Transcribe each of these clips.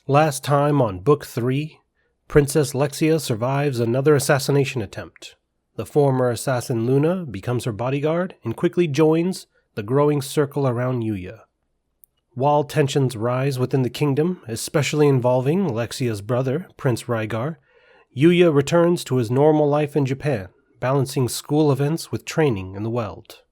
Last time on Book 3, Princess Lexia survives another assassination attempt. The former assassin Luna becomes her bodyguard and quickly joins the growing circle around Yuya. While tensions rise within the kingdom, especially involving Lexia's brother, Prince Rygar, Yuya returns to his normal life in Japan, balancing school events with training in the Weld.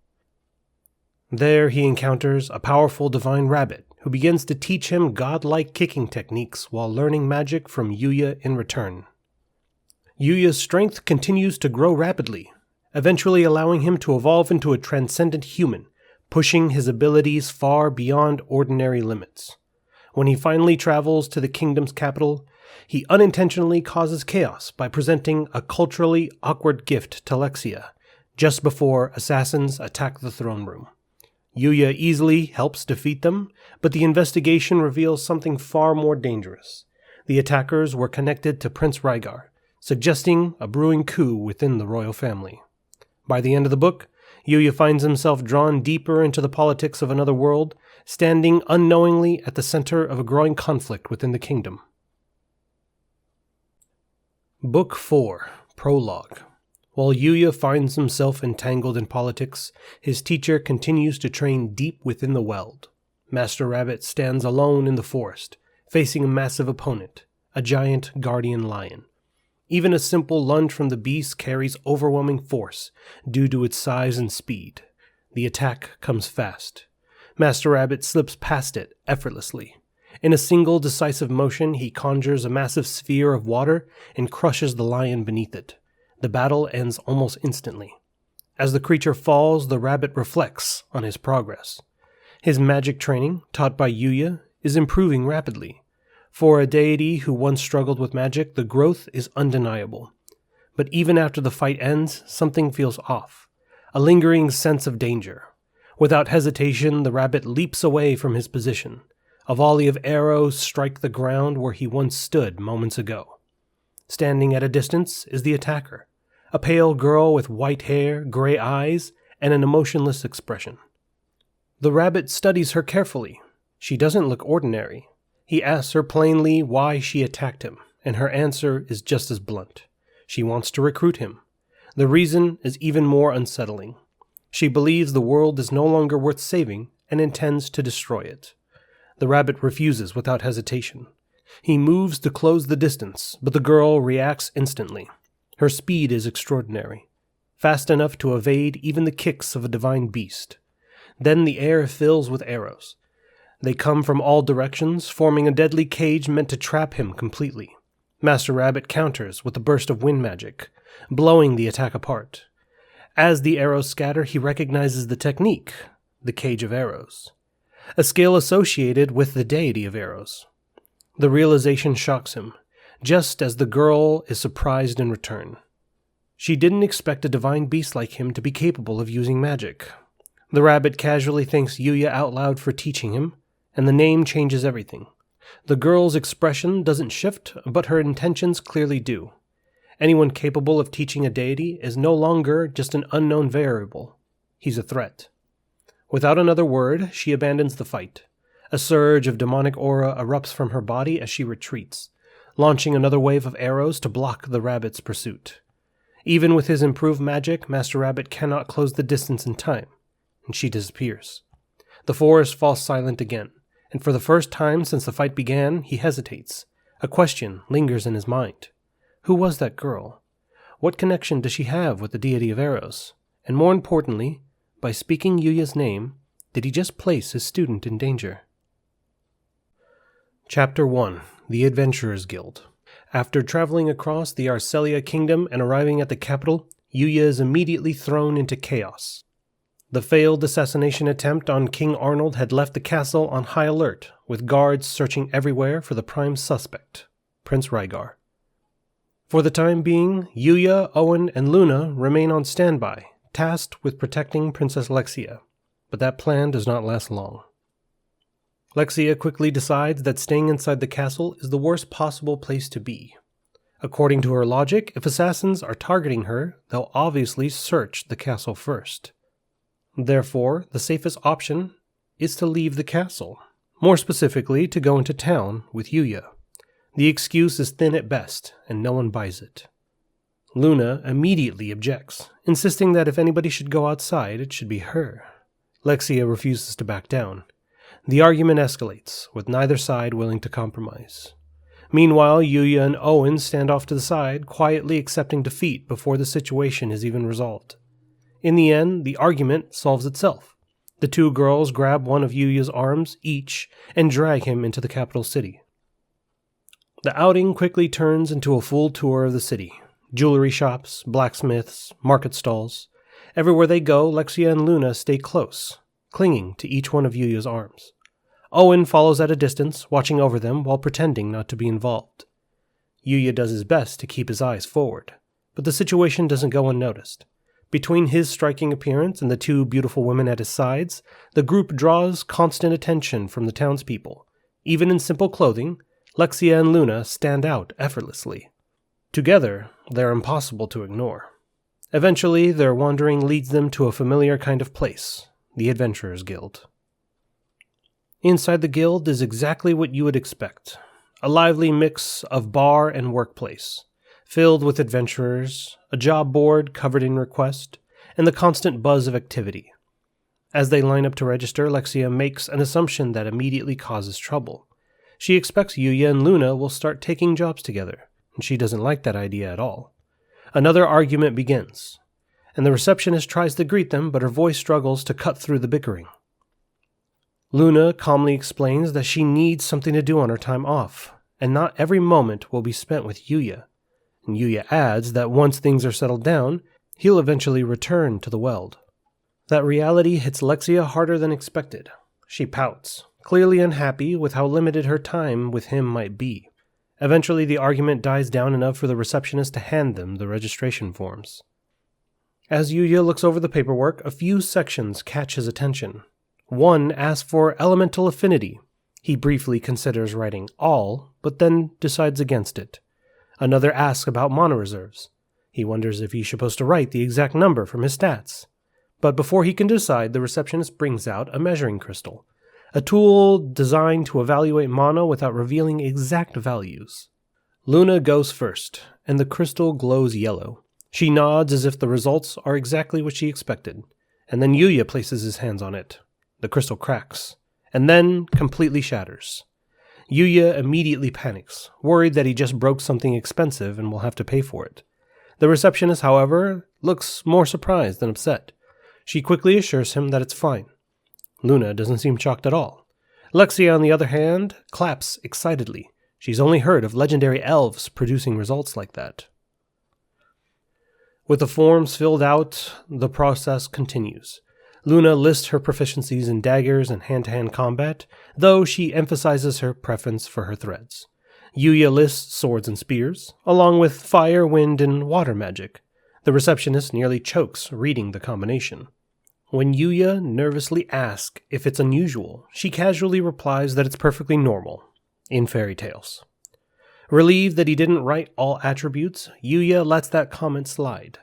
There he encounters a powerful divine rabbit who begins to teach him godlike kicking techniques while learning magic from Yuya in return. Yuya's strength continues to grow rapidly, eventually allowing him to evolve into a transcendent human, pushing his abilities far beyond ordinary limits. When he finally travels to the kingdom's capital, he unintentionally causes chaos by presenting a culturally awkward gift to Lexia, just before assassins attack the throne room. Yuya easily helps defeat them, but the investigation reveals something far more dangerous. The attackers were connected to Prince Rygar, suggesting a brewing coup within the royal family. By the end of the book, Yuya finds himself drawn deeper into the politics of another world, standing unknowingly at the center of a growing conflict within the kingdom. Book 4, Prologue. While Yuya finds himself entangled in politics, his teacher continues to train deep within the Weld. Master Rabbit stands alone in the forest, facing a massive opponent, a giant guardian lion. Even a simple lunge from the beast carries overwhelming force due to its size and speed. The attack comes fast. Master Rabbit slips past it effortlessly. In a single decisive motion, he conjures a massive sphere of water and crushes the lion beneath it. The battle ends almost instantly. As the creature falls, the rabbit reflects on his progress. His magic training, taught by Yuya, is improving rapidly. For a deity who once struggled with magic, the growth is undeniable. But even after the fight ends, something feels off. A lingering sense of danger. Without hesitation, the rabbit leaps away from his position. A volley of arrows strike the ground where he once stood moments ago. Standing at a distance is the attacker, a pale girl with white hair, gray eyes, and an emotionless expression. The rabbit studies her carefully. She doesn't look ordinary. He asks her plainly why she attacked him, and her answer is just as blunt. She wants to recruit him. The reason is even more unsettling. She believes the world is no longer worth saving and intends to destroy it. The rabbit refuses without hesitation. He moves to close the distance, but the girl reacts instantly. Her speed is extraordinary, fast enough to evade even the kicks of a divine beast. Then the air fills with arrows. They come from all directions, forming a deadly cage meant to trap him completely. Master Rabbit counters with a burst of wind magic, blowing the attack apart. As the arrows scatter, he recognizes the technique, the cage of arrows, a skill associated with the deity of arrows. The realization shocks him, just as the girl is surprised in return. She didn't expect a divine beast like him to be capable of using magic. The rabbit casually thanks Yuya out loud for teaching him, and the name changes everything. The girl's expression doesn't shift, but her intentions clearly do. Anyone capable of teaching a deity is no longer just an unknown variable. He's a threat. Without another word, she abandons the fight. A surge of demonic aura erupts from her body as she retreats, launching another wave of arrows to block the rabbit's pursuit. Even with his improved magic, Master Rabbit cannot close the distance in time, and she disappears. The forest falls silent again, and for the first time since the fight began, he hesitates. A question lingers in his mind. Who was that girl? What connection does she have with the deity of arrows? And more importantly, by speaking Yuya's name, did he just place his student in danger? Chapter 1. The Adventurers Guild. After traveling across the Arcelia Kingdom and arriving at the capital, Yuya is immediately thrown into chaos. The failed assassination attempt on King Arnold had left the castle on high alert, with guards searching everywhere for the prime suspect, Prince Rygar. For the time being, Yuya, Owen, and Luna remain on standby, tasked with protecting Princess Lexia, but that plan does not last long. Lexia quickly decides that staying inside the castle is the worst possible place to be. According to her logic, if assassins are targeting her, they'll obviously search the castle first. Therefore, the safest option is to leave the castle, more specifically to go into town with Yuya. The excuse is thin at best, and no one buys it. Luna immediately objects, insisting that if anybody should go outside, it should be her. Lexia refuses to back down. The argument escalates, with neither side willing to compromise. Meanwhile, Yuya and Owen stand off to the side, quietly accepting defeat before the situation is even resolved. In the end, the argument solves itself. The two girls grab one of Yuya's arms each and drag him into the capital city. The outing quickly turns into a full tour of the city. Jewelry shops, blacksmiths, market stalls. Everywhere they go, Lexia and Luna stay close, clinging to each one of Yuya's arms. Owen follows at a distance, watching over them while pretending not to be involved. Yuya does his best to keep his eyes forward, but the situation doesn't go unnoticed. Between his striking appearance and the two beautiful women at his sides, the group draws constant attention from the townspeople. Even in simple clothing, Lexia and Luna stand out effortlessly. Together, they're impossible to ignore. Eventually, their wandering leads them to a familiar kind of place, the Adventurers Guild. Inside the guild is exactly what you would expect. A lively mix of bar and workplace, filled with adventurers, a job board covered in requests, and the constant buzz of activity. As they line up to register, Lexia makes an assumption that immediately causes trouble. She expects Yuya and Luna will start taking jobs together, and she doesn't like that idea at all. Another argument begins, and the receptionist tries to greet them, but her voice struggles to cut through the bickering. Luna calmly explains that she needs something to do on her time off, and not every moment will be spent with Yuya. And Yuya adds that once things are settled down, he'll eventually return to the Weld. That reality hits Lexia harder than expected. She pouts, clearly unhappy with how limited her time with him might be. Eventually, the argument dies down enough for the receptionist to hand them the registration forms. As Yuya looks over the paperwork, a few sections catch his attention. One asks for elemental affinity. He briefly considers writing all, but then decides against it. Another asks about monoreserves. He wonders if he's supposed to write the exact number from his stats. But before he can decide, the receptionist brings out a measuring crystal, a tool designed to evaluate mono without revealing exact values. Luna goes first, and the crystal glows yellow. She nods as if the results are exactly what she expected, and then Yuya places his hands on it. The crystal cracks, and then completely shatters. Yuya immediately panics, worried that he just broke something expensive and will have to pay for it. The receptionist, however, looks more surprised than upset. She quickly assures him that it's fine. Luna doesn't seem shocked at all. Lexia, on the other hand, claps excitedly. She's only heard of legendary elves producing results like that. With the forms filled out, the process continues. Luna lists her proficiencies in daggers and hand-to-hand combat, though she emphasizes her preference for her threads. Yuya lists swords and spears, along with fire, wind, and water magic. The receptionist nearly chokes reading the combination. When Yuya nervously asks if it's unusual, she casually replies that it's perfectly normal, in fairy tales. Relieved that he didn't write all attributes, Yuya lets that comment slide.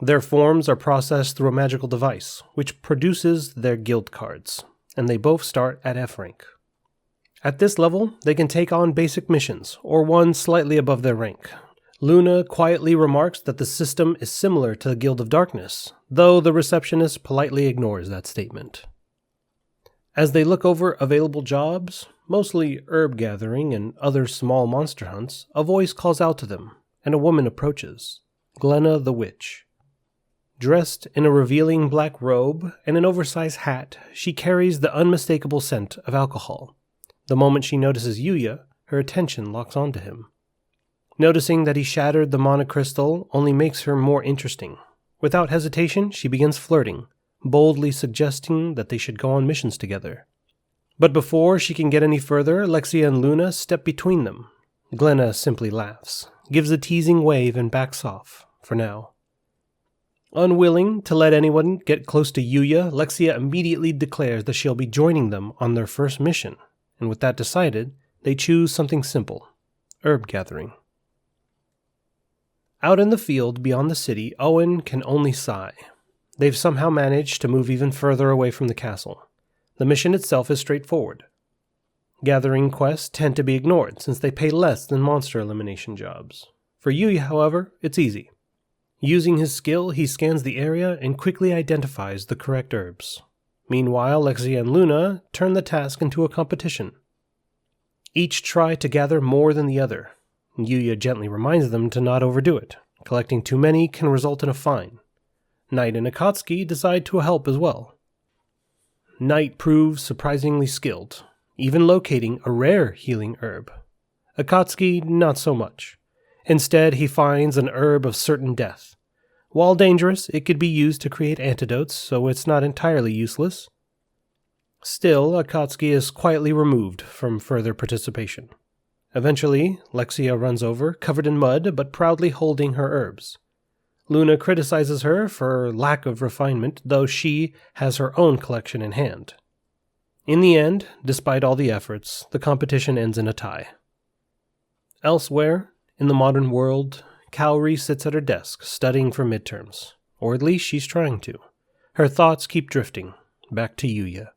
Their forms are processed through a magical device, which produces their guild cards, and they both start at F rank. At this level, they can take on basic missions, or one slightly above their rank. Luna quietly remarks that the system is similar to the Guild of Darkness, though the receptionist politely ignores that statement. As they look over available jobs, mostly herb gathering and other small monster hunts, a voice calls out to them, and a woman approaches, Glenna the Witch. Dressed in a revealing black robe and an oversized hat, she carries the unmistakable scent of alcohol. The moment she notices Yuya, her attention locks onto him. Noticing that he shattered the monocrystal only makes her more interesting. Without hesitation, she begins flirting, boldly suggesting that they should go on missions together. But before she can get any further, Lexia and Luna step between them. Glenna simply laughs, gives a teasing wave, and backs off, for now. Unwilling to let anyone get close to Yuya, Lexia immediately declares that she'll be joining them on their first mission, and with that decided, they choose something simple, herb gathering. Out in the field beyond the city, Owen can only sigh. They've somehow managed to move even further away from the castle. The mission itself is straightforward. Gathering quests tend to be ignored since they pay less than monster elimination jobs. For Yuya, however, it's easy. Using his skill, he scans the area and quickly identifies the correct herbs. Meanwhile, Lexia and Luna turn the task into a competition. Each try to gather more than the other. Yuya gently reminds them to not overdo it. Collecting too many can result in a fine. Knight and Akatsuki decide to help as well. Knight proves surprisingly skilled, even locating a rare healing herb. Akatsuki, not so much. Instead, he finds an herb of certain death. While dangerous, it could be used to create antidotes, so it's not entirely useless. Still, Akatsuki is quietly removed from further participation. Eventually, Lexia runs over, covered in mud, but proudly holding her herbs. Luna criticizes her for lack of refinement, though she has her own collection in hand. In the end, despite all the efforts, the competition ends in a tie. Elsewhere, in the modern world, Kaori sits at her desk, studying for midterms. Or at least she's trying to. Her thoughts keep drifting, back to Yuya.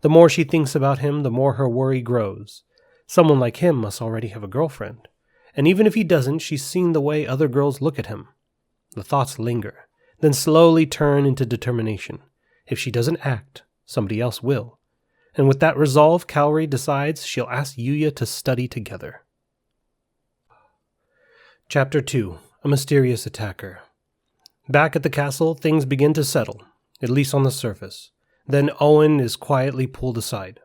The more she thinks about him, the more her worry grows. Someone like him must already have a girlfriend. And even if he doesn't, she's seen the way other girls look at him. The thoughts linger, then slowly turn into determination. If she doesn't act, somebody else will. And with that resolve, Kaori decides she'll ask Yuya to study together. Chapter 2. A Mysterious Attacker. Back at the castle, things begin to settle, at least on the surface. Then Owen is quietly pulled aside.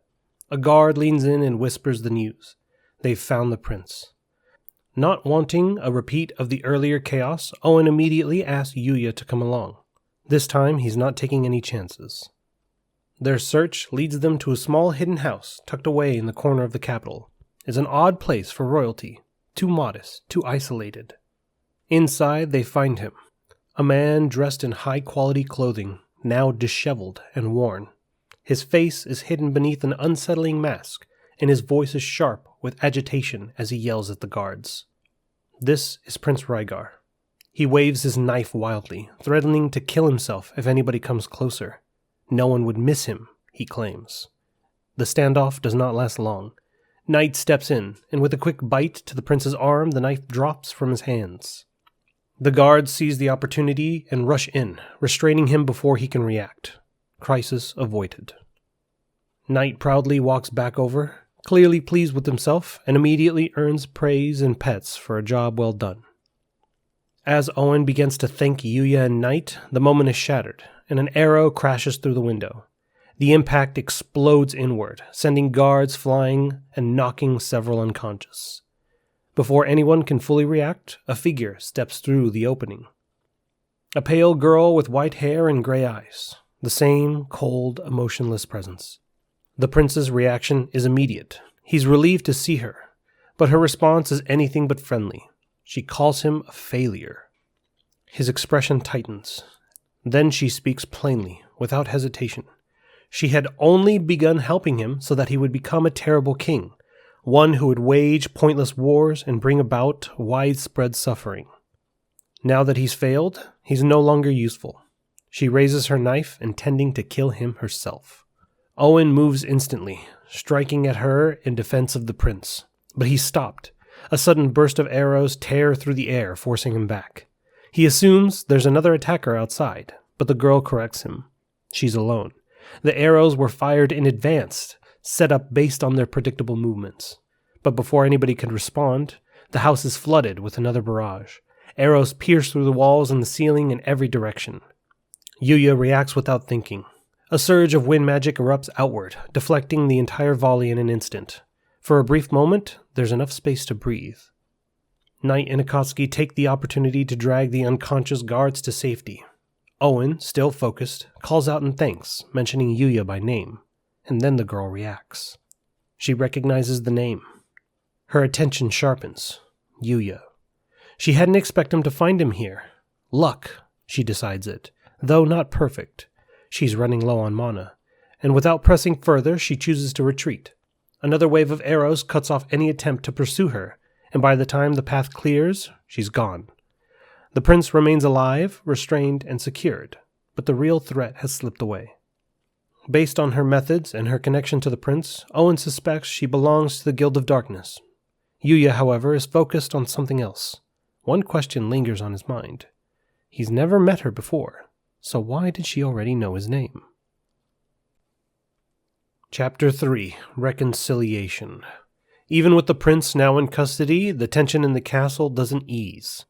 A guard leans in and whispers the news. They've found the prince. Not wanting a repeat of the earlier chaos, Owen immediately asks Yuya to come along. This time, he's not taking any chances. Their search leads them to a small hidden house tucked away in the corner of the capital. It's an odd place for royalty. Too modest, too isolated. Inside, they find him. A man dressed in high-quality clothing, now disheveled and worn. His face is hidden beneath an unsettling mask, and his voice is sharp with agitation as he yells at the guards. This is Prince Rygar. He waves his knife wildly, threatening to kill himself if anybody comes closer. No one would miss him, he claims. The standoff does not last long. Knight steps in, and with a quick bite to the prince's arm, the knife drops from his hands. The guards seize the opportunity and rush in, restraining him before he can react. Crisis avoided. Knight proudly walks back over, clearly pleased with himself, and immediately earns praise and pets for a job well done. As Owen begins to thank Yuya and Knight, the moment is shattered, and an arrow crashes through the window. The impact explodes inward, sending guards flying and knocking several unconscious. Before anyone can fully react, a figure steps through the opening. A pale girl with white hair and gray eyes. The same cold, emotionless presence. The prince's reaction is immediate. He's relieved to see her, but her response is anything but friendly. She calls him a failure. His expression tightens. Then she speaks plainly, without hesitation. She had only begun helping him so that he would become a terrible king, one who would wage pointless wars and bring about widespread suffering. Now that he's failed, he's no longer useful. She raises her knife, intending to kill him herself. Owen moves instantly, striking at her in defense of the prince. But he's stopped. A sudden burst of arrows tear through the air, forcing him back. He assumes there's another attacker outside, but the girl corrects him. She's alone. The arrows were fired in advance, set up based on their predictable movements. But before anybody could respond, the house is flooded with another barrage. Arrows pierce through the walls and the ceiling in every direction. Yuya reacts without thinking. A surge of wind magic erupts outward, deflecting the entire volley in an instant. For a brief moment, there's enough space to breathe. Knight and Akatsuki take the opportunity to drag the unconscious guards to safety. Owen, still focused, calls out in thanks, mentioning Yuya by name, and then the girl reacts. She recognizes the name. Her attention sharpens. Yuya. She hadn't expected him to find him here. Luck, she decides it, though not perfect. She's running low on mana, and without pressing further, she chooses to retreat. Another wave of arrows cuts off any attempt to pursue her, and by the time the path clears, she's gone. The prince remains alive, restrained, and secured, but the real threat has slipped away. Based on her methods and her connection to the prince, Owen suspects she belongs to the Guild of Darkness. Yuya, however, is focused on something else. One question lingers on his mind. He's never met her before, so why did she already know his name? Chapter 3. Reconciliation. Even with the prince now in custody, the tension in the castle doesn't ease.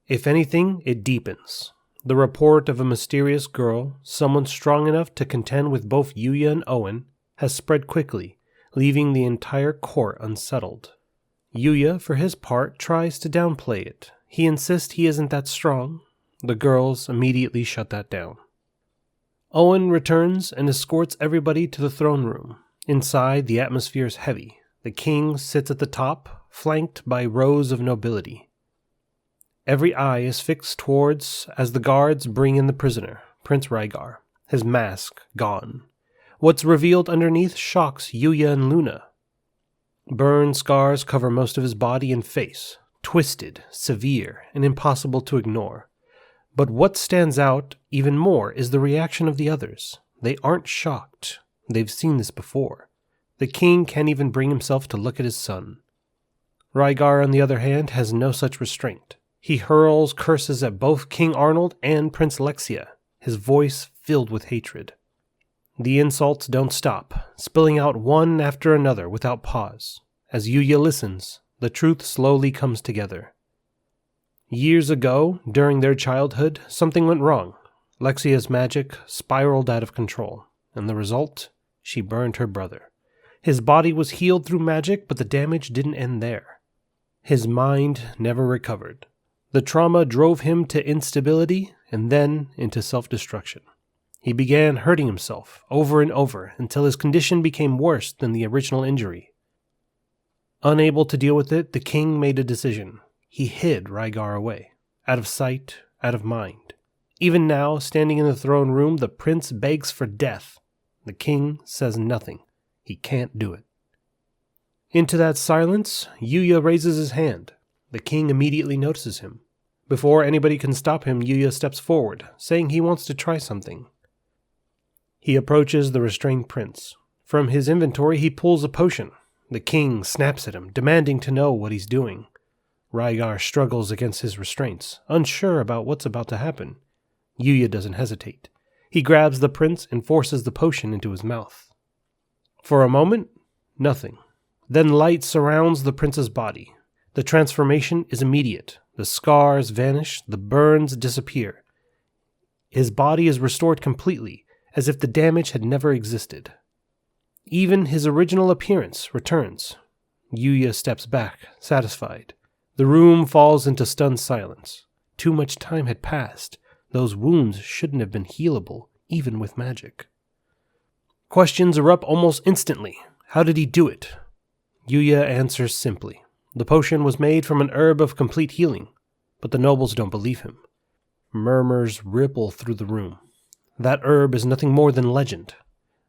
If anything, it deepens. The report of a mysterious girl, someone strong enough to contend with both Yuya and Owen, has spread quickly, leaving the entire court unsettled. Yuya, for his part, tries to downplay it. He insists he isn't that strong. The girls immediately shut that down. Owen returns and escorts everybody to the throne room. Inside, the atmosphere is heavy. The king sits at the top, flanked by rows of nobility. Every eye is fixed towards as the guards bring in the prisoner, Prince Rygar, his mask gone. What's revealed underneath shocks Yuya and Luna. Burn scars cover most of his body and face, twisted, severe, and impossible to ignore. But what stands out even more is the reaction of the others. They aren't shocked. They've seen this before. The king can't even bring himself to look at his son. Rygar, on the other hand, has no such restraint. He hurls curses at both King Arnold and Prince Lexia, his voice filled with hatred. The insults don't stop, spilling out one after another without pause. As Yuya listens, the truth slowly comes together. Years ago, during their childhood, something went wrong. Lexia's magic spiraled out of control, and the result? She burned her brother. His body was healed through magic, but the damage didn't end there. His mind never recovered. The trauma drove him to instability and then into self-destruction. He began hurting himself over and over until his condition became worse than the original injury. Unable to deal with it, the king made a decision. He hid Rygar away, out of sight, out of mind. Even now, standing in the throne room, the prince begs for death. The king says nothing. He can't do it. Into that silence, Yuya raises his hand. The king immediately notices him. Before anybody can stop him, Yuya steps forward, saying he wants to try something. He approaches the restrained prince. From his inventory, he pulls a potion. The king snaps at him, demanding to know what he's doing. Rygar struggles against his restraints, unsure about what's about to happen. Yuya doesn't hesitate. He grabs the prince and forces the potion into his mouth. For a moment, nothing. Then light surrounds the prince's body. The transformation is immediate. The scars vanish, the burns disappear. His body is restored completely, as if the damage had never existed. Even his original appearance returns. Yuya steps back, satisfied. The room falls into stunned silence. Too much time had passed. Those wounds shouldn't have been healable, even with magic. Questions erupt almost instantly. How did he do it? Yuya answers simply. The potion was made from an herb of complete healing, but the nobles don't believe him. Murmurs ripple through the room. That herb is nothing more than legend.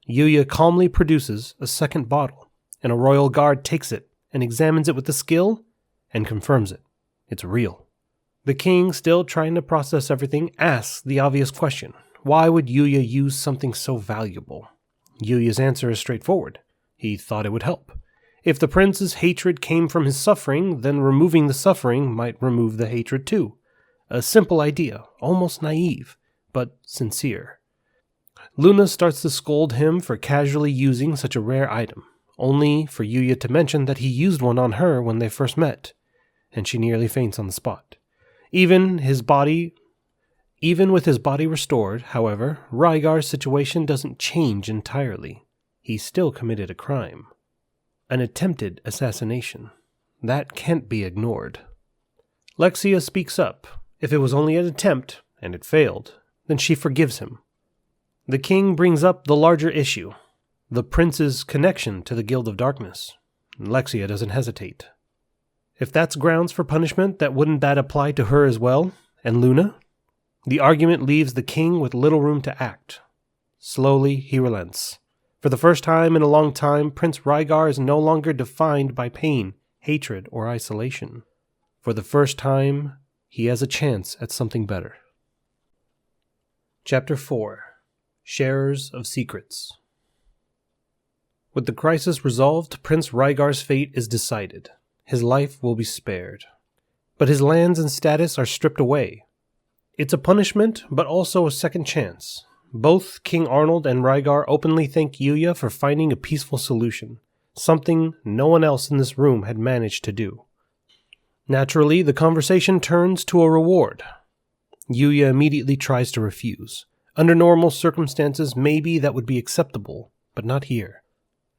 Yuya calmly produces a second bottle, and a royal guard takes it and examines it with a skill and confirms it. It's real. The king, still trying to process everything, asks the obvious question. Why would Yuya use something so valuable? Yuya's answer is straightforward. He thought it would help. If the prince's hatred came from his suffering, then removing the suffering might remove the hatred too. A simple idea, almost naive, but sincere. Luna starts to scold him for casually using such a rare item, only for Yuya to mention that he used one on her when they first met, and she nearly faints on the spot. Even with his body restored, however, Rygar's situation doesn't change entirely. He still committed a crime. An attempted assassination. That can't be ignored. Lexia speaks up. If it was only an attempt, and it failed, then she forgives him. The king brings up the larger issue, the prince's connection to the Guild of Darkness. Lexia doesn't hesitate. If that's grounds for punishment, wouldn't that apply to her as well? And Luna? The argument leaves the king with little room to act. Slowly, he relents. For the first time in a long time, Prince Rygar is no longer defined by pain, hatred, or isolation. For the first time, he has a chance at something better. Chapter 4. Sharers of Secrets. With the crisis resolved, Prince Rygar's fate is decided. His life will be spared. But his lands and status are stripped away. It's a punishment, but also a second chance. Both King Arnold and Rygar openly thank Yuya for finding a peaceful solution, something no one else in this room had managed to do. Naturally, the conversation turns to a reward. Yuya immediately tries to refuse. Under normal circumstances, maybe that would be acceptable, but not here.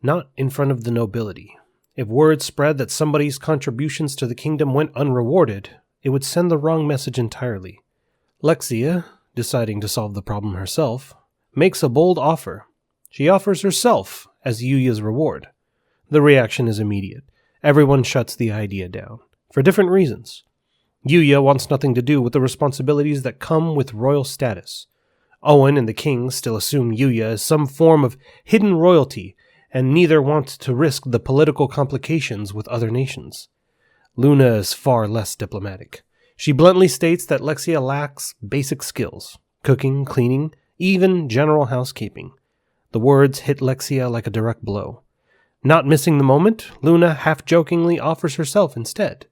Not in front of the nobility. If word spread that somebody's contributions to the kingdom went unrewarded, it would send the wrong message entirely. Lexia, deciding to solve the problem herself, makes a bold offer. She offers herself as Yuya's reward. The reaction is immediate. Everyone shuts the idea down, for different reasons. Yuya wants nothing to do with the responsibilities that come with royal status. Owen and the king still assume Yuya as some form of hidden royalty, and neither want to risk the political complications with other nations. Luna is far less diplomatic. She bluntly states that Lexia lacks basic skills, cooking, cleaning, even general housekeeping. The words hit Lexia like a direct blow. Not missing the moment, Luna half-jokingly offers herself instead.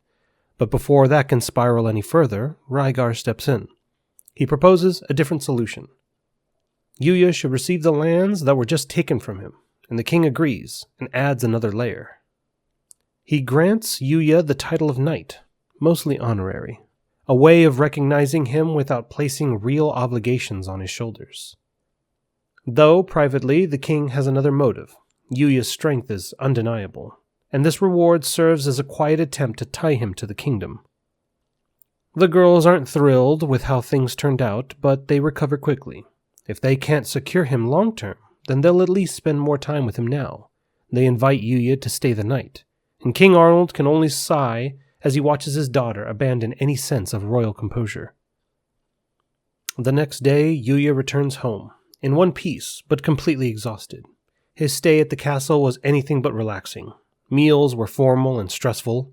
But before that can spiral any further, Rygar steps in. He proposes a different solution. Yuya should receive the lands that were just taken from him, and the king agrees and adds another layer. He grants Yuya the title of knight, mostly honorary, a way of recognizing him without placing real obligations on his shoulders. Though, privately, the king has another motive. Yuya's strength is undeniable, and this reward serves as a quiet attempt to tie him to the kingdom. The girls aren't thrilled with how things turned out, but they recover quickly. If they can't secure him long-term, then they'll at least spend more time with him now. They invite Yuya to stay the night, and King Arnold can only sigh as he watches his daughter abandon any sense of royal composure. The next day, Yuya returns home, in one piece, but completely exhausted. His stay at the castle was anything but relaxing. Meals were formal and stressful.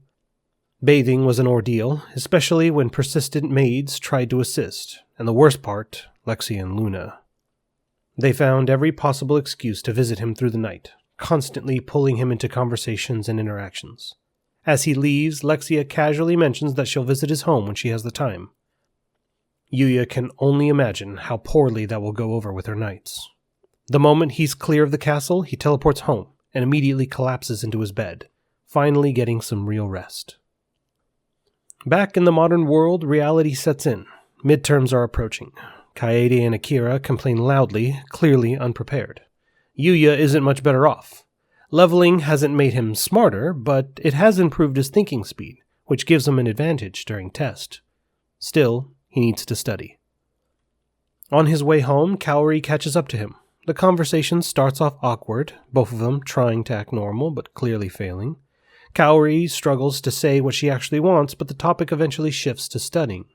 Bathing was an ordeal, especially when persistent maids tried to assist, and the worst part, Lexia and Luna. They found every possible excuse to visit him through the night, constantly pulling him into conversations and interactions. As he leaves, Lexia casually mentions that she'll visit his home when she has the time. Yuya can only imagine how poorly that will go over with her knights. The moment he's clear of the castle, he teleports home and immediately collapses into his bed, finally getting some real rest. Back in the modern world, reality sets in. Midterms are approaching. Kaede and Akira complain loudly, clearly unprepared. Yuya isn't much better off. Leveling hasn't made him smarter, but it has improved his thinking speed, which gives him an advantage during test. Still, he needs to study. On his way home, Kaori catches up to him. The conversation starts off awkward, both of them trying to act normal, but clearly failing. Kaori struggles to say what she actually wants, but the topic eventually shifts to studying.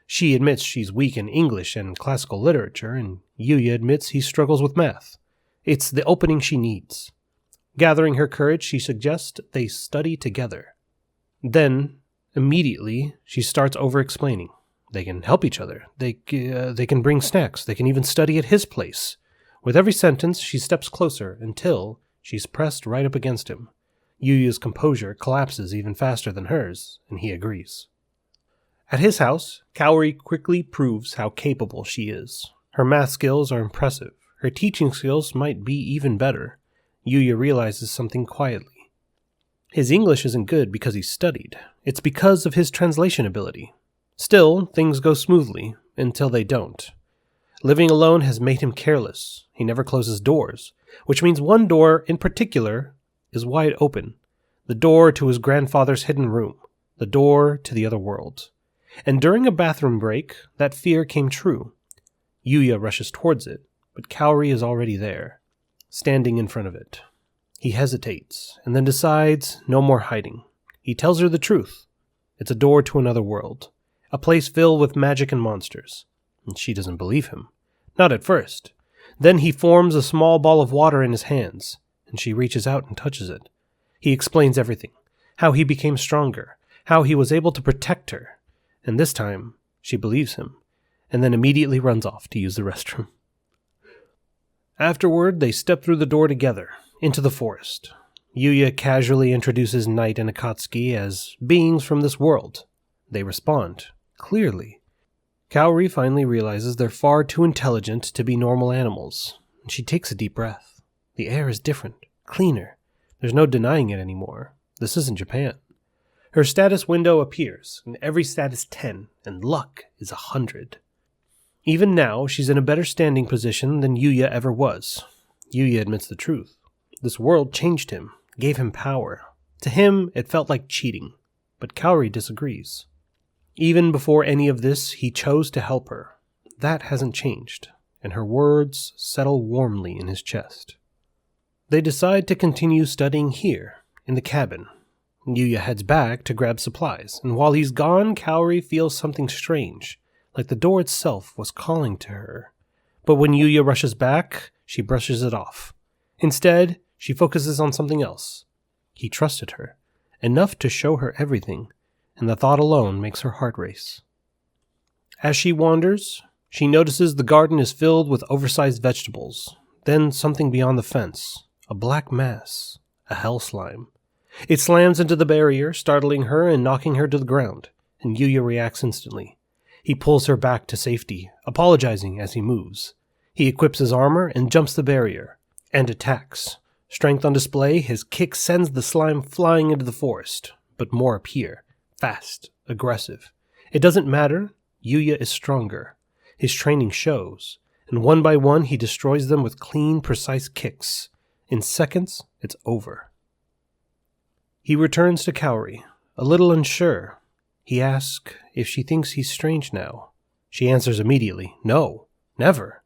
She admits she's weak in English and classical literature, and Yuya admits he struggles with math. It's the opening she needs. Gathering her courage, she suggests they study together. Then, immediately, she starts over-explaining. They can help each other. They can bring snacks. They can even study at his place. With every sentence, she steps closer until she's pressed right up against him. Yuya's composure collapses even faster than hers, and he agrees. At his house, Kaori quickly proves how capable she is. Her math skills are impressive. Her teaching skills might be even better. Yuya realizes something quietly. His English isn't good because he studied. It's because of his translation ability. Still, things go smoothly, until they don't. Living alone has made him careless. He never closes doors, which means one door in particular is wide open. The door to his grandfather's hidden room. The door to the other world. And during a bathroom break, that fear came true. Yuya rushes towards it, but Kaori is already there, standing in front of it. He hesitates, and then decides no more hiding. He tells her the truth. It's a door to another world, a place filled with magic and monsters. And she doesn't believe him. Not at first. Then he forms a small ball of water in his hands, and she reaches out and touches it. He explains everything, how he became stronger, how he was able to protect her, and this time she believes him, and then immediately runs off to use the restroom. Afterward, they step through the door together, into the forest. Yuya casually introduces Knight and Akatsuki as beings from this world. They respond, clearly. Kaori finally realizes they're far too intelligent to be normal animals, and she takes a deep breath. The air is different, cleaner. There's no denying it anymore. This isn't Japan. Her status window appears, and every stat is 10, and luck is 100. Even now, she's in a better standing position than Yuya ever was. Yuya admits the truth. This world changed him, gave him power. To him, it felt like cheating, but Kaori disagrees. Even before any of this, he chose to help her. That hasn't changed, and her words settle warmly in his chest. They decide to continue studying here, in the cabin. Yuya heads back to grab supplies, and while he's gone, Kaori feels something strange, like the door itself was calling to her. But when Yuya rushes back, she brushes it off. Instead, she focuses on something else. He trusted her, enough to show her everything, and the thought alone makes her heart race. As she wanders, she notices the garden is filled with oversized vegetables, then something beyond the fence, a black mass, a hell slime. It slams into the barrier, startling her and knocking her to the ground, and Yuya reacts instantly. He pulls her back to safety, apologizing as he moves. He equips his armor and jumps the barrier, and attacks. Strength on display, his kick sends the slime flying into the forest, but more appear. Fast, aggressive. It doesn't matter, Yuya is stronger. His training shows, and one by one he destroys them with clean, precise kicks. In seconds, it's over. He returns to Kaori, a little unsure. He asks if she thinks he's strange now. She answers immediately, no, never.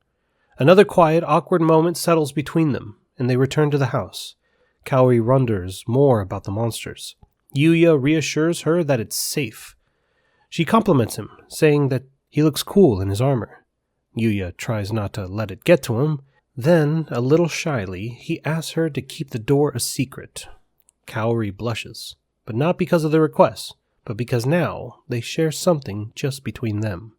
Another quiet, awkward moment settles between them, and they return to the house. Kaori wonders more about the monsters. Yuya reassures her that it's safe. She compliments him, saying that he looks cool in his armor. Yuya tries not to let it get to him. Then, a little shyly, he asks her to keep the door a secret. Kaori blushes, but not because of the request, but because now they share something just between them.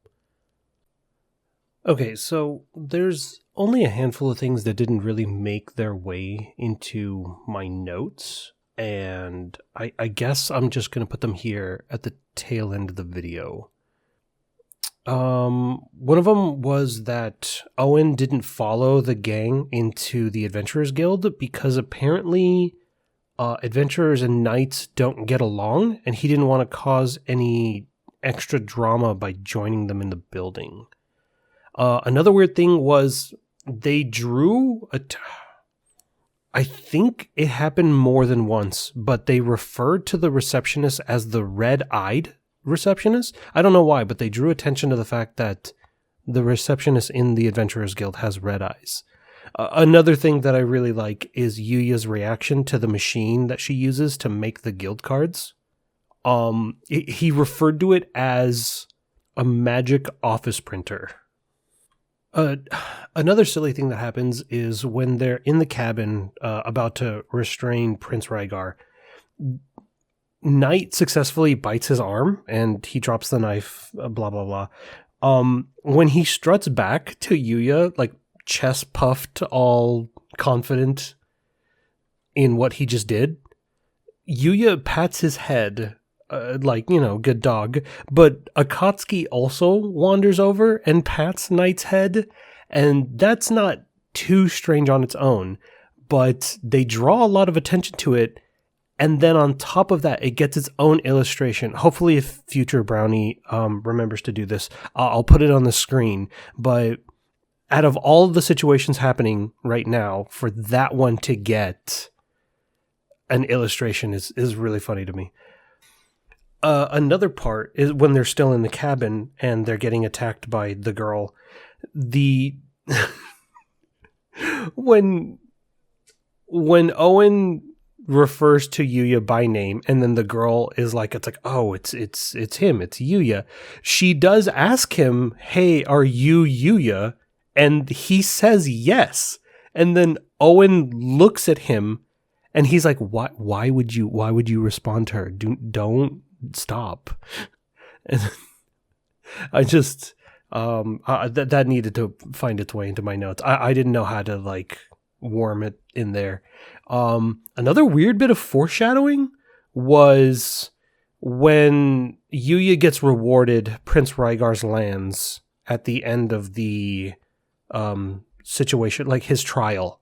Okay, so there's only a handful of things that didn't really make their way into my notes, and I guess I'm just going to put them here at the tail end of the video. One of them was that Owen didn't follow the gang into the Adventurers Guild because apparently adventurers and knights don't get along, and he didn't want to cause any extra drama by joining them in the building. Another weird thing was they drew I think it happened more than once, but they referred to the receptionist as the red-eyed receptionist. I don't know why, but they drew attention to the fact that the receptionist in the Adventurers Guild has red eyes. Another thing that I really like is Yuya's reaction to the machine that she uses to make the guild cards. He referred to it as a magic office printer. Another silly thing that happens is when they're in the cabin about to restrain Prince Rhaegar, Knight successfully bites his arm and he drops the knife, blah, blah, blah. When he struts back to Yuya, like chest puffed, all confident in what he just did, Yuya pats his head good dog, but Akatsuki also wanders over and pats Knight's head, and that's not too strange on its own, but they draw a lot of attention to it, and then on top of that, it gets its own illustration. Hopefully, if future Brownie remembers to do this, I'll put it on the screen, but out of all the situations happening right now, for that one to get an illustration is really funny to me. Another part is when they're still in the cabin and they're getting attacked by the girl. When Owen refers to Yuya by name, and then the girl is like, it's him, it's Yuya. She does ask him, "Hey, are you Yuya?" And he says yes. And then Owen looks at him, and he's like, "Why would you respond to her? Don't." Stop. And I just that needed to find its way into my notes. I didn't know how to worm it in there. Another weird bit of foreshadowing was when Yuya gets rewarded Prince Rygar's lands at the end of the situation, like his trial.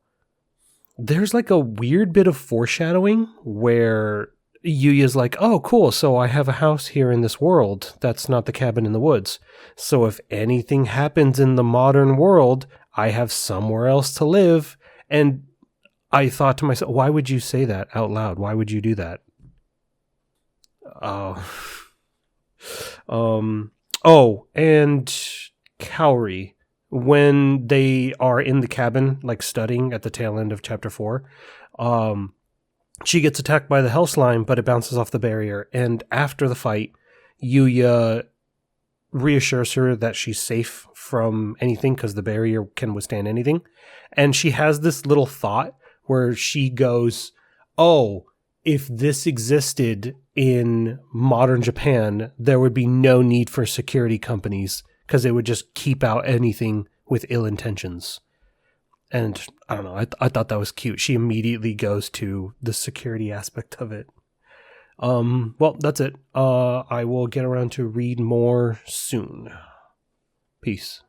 There's like a weird bit of foreshadowing where Yuya's like, oh, cool, so I have a house here in this world that's not the cabin in the woods. So if anything happens in the modern world, I have somewhere else to live. And I thought to myself, why would you say that out loud? Why would you do that? And Kaori, when they are in the cabin, like studying at the tail end of chapter 4, she gets attacked by the hell slime, but it bounces off the barrier. And after the fight, Yuya reassures her that she's safe from anything because the barrier can withstand anything. And she has this little thought where she goes, oh, if this existed in modern Japan, there would be no need for security companies because they would just keep out anything with ill intentions. And I don't know, I thought that was cute. She immediately goes to the security aspect of it. Well, that's it. I will get around to read more soon. Peace.